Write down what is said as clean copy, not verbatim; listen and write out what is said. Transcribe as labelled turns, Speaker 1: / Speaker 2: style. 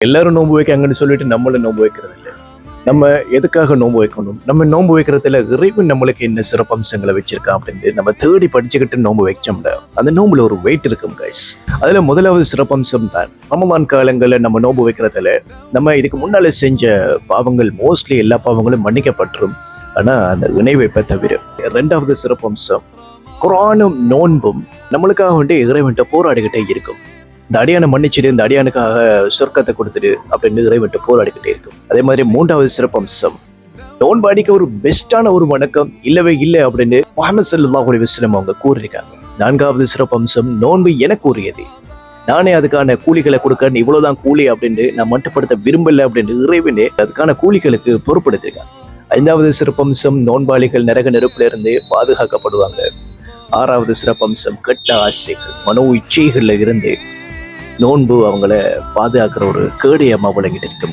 Speaker 1: எல்லாரும் நோன்பு வைக்காங்கன்னு சொல்லிட்டு நம்மளும் நோன்பு வைக்கிறது இல்லை. நம்ம எதுக்காக நோன்பு வைக்கணும், நம்ம நோன்பு வைக்கிறதுல இறைவன் நம்மளுக்கு என்ன சிறப்பம்சங்களை வச்சிருக்கான் அப்படின்னு நம்ம தேடி படிச்சுக்கிட்டு நோன்பு வச்சோம்னா அந்த நோம்புல ஒரு வெயிட் இருக்கும் கைஸ். அதுல முதலாவது சிறப்பம்சம் தான் ரமலான் காலங்களில் நம்ம நோன்பு வைக்கிறதுல நம்ம இதுக்கு முன்னால செஞ்ச பாவங்கள் மோஸ்ட்லி எல்லா பாவங்களும் மன்னிக்கப்பட்டுரும். ஆனா அந்த இணை வைப்பை தவிர. இரண்டாவது சிறப்பம்சம் குர்ஆனும் நோன்பும் நம்மளுக்காக வேண்டிய இறைவன்ட்ட போராடிக்கிட்டே இருக்கும். இந்த அடியானை மன்னிச்சுட்டு இந்த அடியானுக்காக சொர்க்கத்தை கொடுத்துடு அப்படின்னு இறைவன்ட்டு போராடிக்கிட்டே இருக்கும். அதே மாதிரி மூன்றாவது சிறப்பம்சம் நோன்பாடிக்கு ஒரு பெஸ்டான ஒரு வணக்கம் இல்லவே இல்லை அப்படின்னு முஹம்மது ஸல்லல்லாஹு அலைஹி வஸல்லம் அவங்க கூறியிருக்காங்க. நான்காவது சிறப்பம்சம் நோன்பு எனக்கு உரியது, நானே அதுக்கான கூலிகளை கொடுக்க இவ்வளவுதான் கூலி அப்படின்னு நான் மட்டுப்படுத்த விரும்பல அப்படின்னு இறைவனே அதுக்கான கூலிகளுக்கு பொறுப்படுத்திருக்காங்க. ஐந்தாவது சிறப்பம்சம் நோன்பாளிகள் நரக நெருப்புல இருந்து பாதுகாக்கப்படுவாங்க. ஆறாவது சிறப்பம்சம் கெட்ட ஆசைகள் மனோ இச்சைகள்ல இருந்து நோன்பு அவங்கள பாதுகாக்கிற ஒரு கேடயமா விளங்கிட்டு இருக்கு.